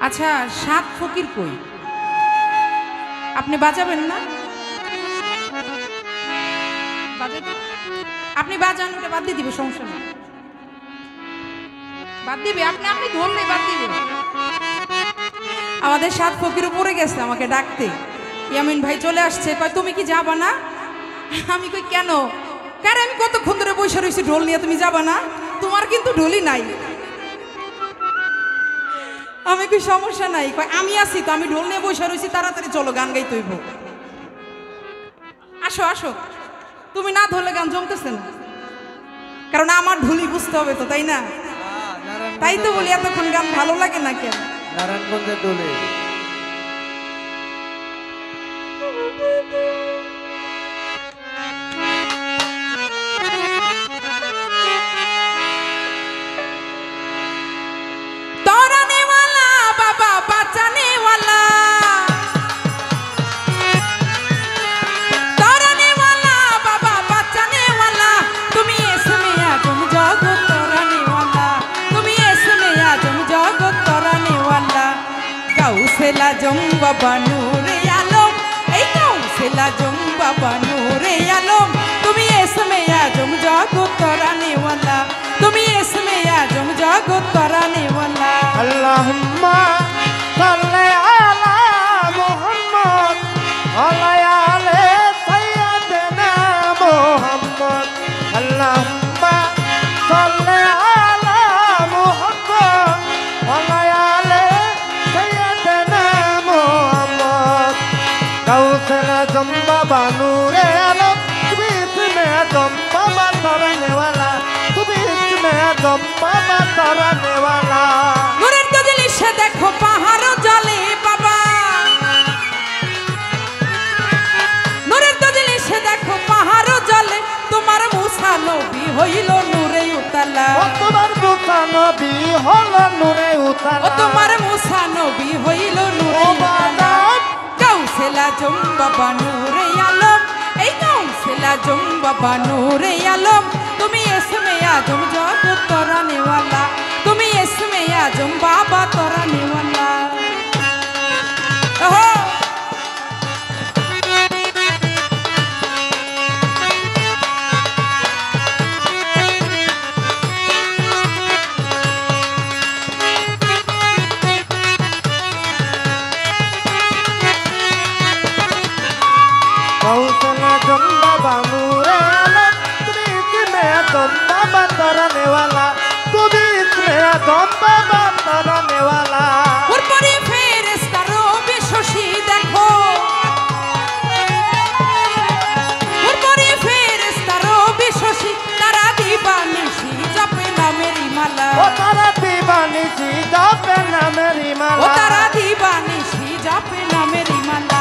আচ্ছা, সাত ফকির কই? আপনি বাজাবেন না? আপনি বাজান, ওটা বাদ দিয়ে দিবে, সমস্যা নেই, বাদ দিবে। আপনি আপনি ধরলে বাদ দিবে। আমাদের সাত ফকির উপরে গেছে আমাকে ডাকতে। ইয়ামিন ভাই চলে আসছে, কয় তুমি কি যাবা না? আমি কই কেন? কারণ আমি কতক্ষণ ধরে বসে রয়েছি ঢোল নিয়ে, তুমি যাবা না? তোমার কিন্তু ঢোলই নাই। আমি কই সমস্যা নাই, কয় আমি আছি তো, আমি ঢোল নিয়ে বসে রয়েছি, তাড়াতাড়ি চলো গান গাইতে হইব। আসো আসো, তুমি না ধরলে গান জমতেছে না, কারণ আমার ঢুলি বুঝতে হবে তো, তাই না? তাই তো বলি এতক্ষণ গান ভালো লাগে না কেন? নারায়ণগঞ্জের দোলে কাউসেলা জম বাবা নূরে আলম, এই কাউসেলা জম বাবা নূরে আলম, তুমি এসমে আজম জগৎ তরানেওয়ালা, তুমি এসমে আজম জগৎ তরানেওয়ালা। আল্লাহুম্মা সাল্লি আলা মুহাম্মদ ওয়া আলা সাইয়্যিদিনা মুহাম্মদ। আল্লাহুম্মা সাল্লি আলা মুহাম্মদ ওয়া আলা সাইয়্যিদিনা মুহাম্মদ। কাউসারা জম্বা বানুরে আলম, তুমি ইসমে আজম বাবা তরানেওয়ালা, তুমি ইসমে আজম বাবা তরানেওয়ালা। নূরের তজলিসে দেখো পাহাড় জলে বাবা, নূরের তজলিসে দেখো পাহাড় জলে, তোমার মুসা নবী হইল নূরে উতালা, ও তোমার মুসা নবী হলো নূরে উতালা, ও তোমার মুসা নবী হইল নূরে উতালা। কাউসেলা জম বাবা নূরে আলম, এই কাউসেলা জম বাবা নূরে আলম, তুমি এসমে আজম জগৎ তরানেওয়ালা, তুমি এসমে আজম বাবা তরানেওয়ালা। ওহো কাউসালা জম্বা বানুরে আলম, তুমি ইসমে আজম বাবা তরানেওয়ালা, তুমি ইসমে আজম বাবা তরানেওয়ালা। উপরে ফেরেশতারও বেশি দেখো, উপরে ফেরেশতারও বেশি, তারা দিবানিশি জপে নামেরই মালা, ও তারা দিবানিশি জপে নামেরই ও মালা, তারা দিবানিশি জপে নামেরই মালা।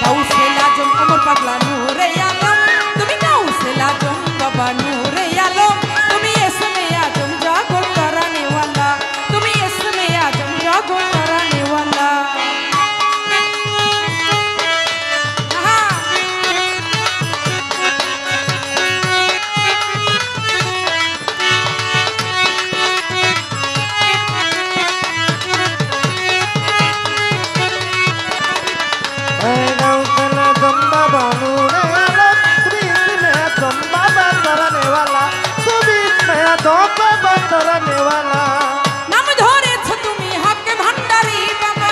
কাউসেলা জম আমার পাগলা নূরে আলম, তুমি কাউসেলা জম বাবা নূরে আলম, তুমি এসমে আজম জগৎ তরানেওয়ালা, তুমি এসমে আজম জগৎ তরানেওয়ালা। আহা এই কাউসালা জম্বা বানুরে আলম, তুমি ইসমে আজম বাবা তরানেওয়ালা, তুমি ইসমে আজম বাবা তরানেওয়ালা। নাম ধরেছ তুমি হকে ভান্ডারি বাবা,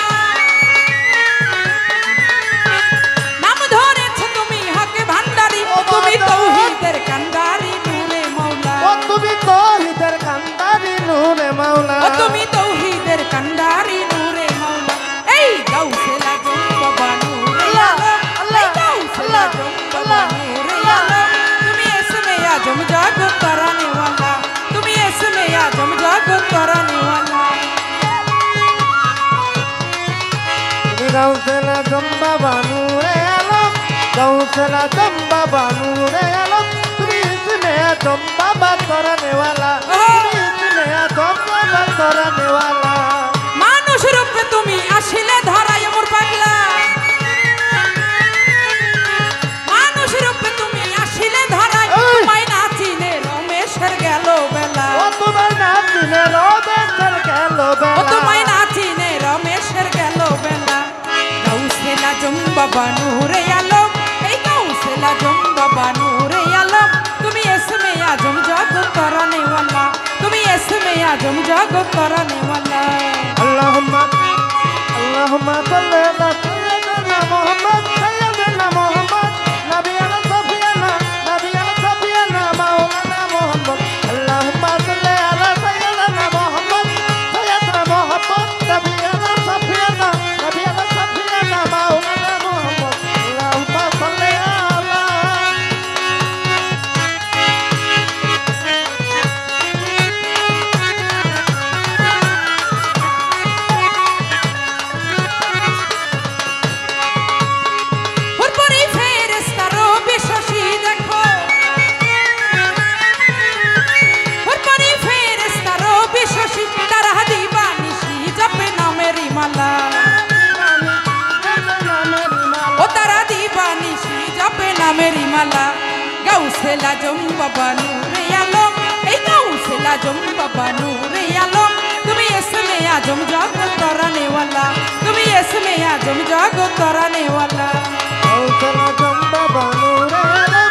নাম ধরেছ তুমি হকে ভান্ডারি, তুমি তৌহিদের কান্ডারি নূরে মাওলা, ও তুমি তৌহিদের কান্দারি নূরে মাওলা, ও তুমি তৌহিদের কান্ডারি নূরে মাওলা। এই গাউসেলা জম বাবা নূরে আলম, এই গাউসেলা জম বাবা নূরে আলম, তুমি এসমে আজম জগৎ তরানেওয়ালা, তুমি এসমে আজম জগৎ তরানেওয়ালা। তুমি গাউসেলা জম্বা বানুরে আলম, গাউসেলা জম্বা বানুরে আলম, তুমি ইসমে আজম বাবা তরানেওয়ালা, তুমি ইসমে আজম বাবা তরানেওয়ালা। মানুষ রূপে তুমি আসিলে ধরাই মোর পাগলা, মানুষ রূপে তুমি আসিলে ধরাই, তোমায় না চিনে রমেশের গেল বেলা, ও তোমার নাম দিলে রমেশের গেল ও বেলা, তোমায় না চিনে রমেশ आजम जगत कराने वाला अल्लाहुम्मा अल्लाहुम्मा सल्ली अला सय्यिदना मुहम्मद सय्यिदना मुहम्मद नबियना सफियाना मौलाना मुहम्मद अल्लाहुम्मा सल्ली अला सय्यिदना मुहम्मद सय्यिदना मुहम्मद नबियना सफियाना मौलाना मुहम्मद अल्लाहुम्मा सल्ली अला मेरी माला गौसेला जम बाबा नूरे आलम ए गौसेला जम बाबा नूरे आलम तुम्ही इसमें आजम जागो कराने वाला तुम्ही इसमें आजम जागो कराने वाला गौसेला जम बाबा नूरे आलम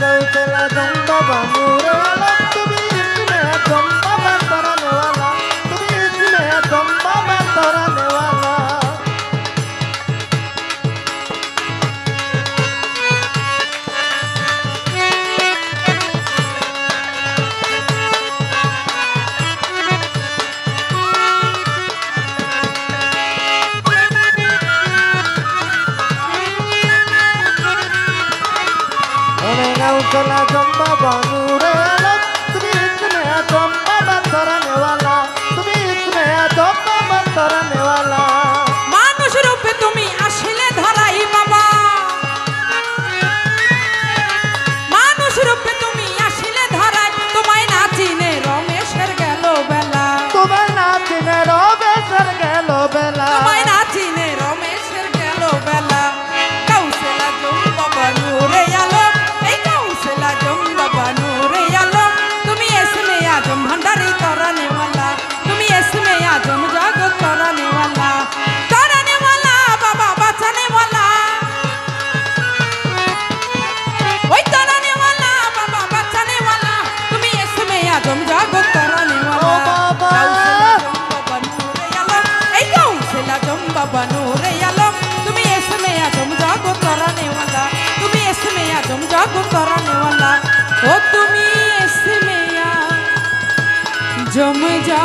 गौसेला जम बाबा नूरे आलम तुम्ही इसमें आजम बाबा कराने वाला तुम्ही इसमें आजम बाबा कराने वाला गौसेला जम बाबा नूरे आलम तुम्ही इसमें आजम बाबा कराने वाला तुम्ही इसमें आजम बाबा कराने वाला मानुष रूपे তুমি আসলে ধরাই বাবা মানুষ রূপে তুমি আসলে ধরাই তোমায় না চিনে রমেশের গেল বেলা তোমায় না চিনে রমেশের গেল বেলা তোমায় না চিনে রমেশের গেল বেলা গৌসেলা জম বাবা নূরে আলম এই गौसेला जम बाबा नूरे आलम तुम्ही इसमें आजम भंडारी कराने वाला तुम्ही इसमें आजम जागत कराने वाला बाबा बचाने वाला ओए तराने वाला बाबा बचाने वाला तुम्ही इसमें आजम जागत कराने वाला गौसेला जम बाबा नूरे आलम तुम्ही इसमें आजम जागत कराने वाला तुम्ही इसमें आजम जागो कराने वाला ओ तुम्ही इसमें आजम जा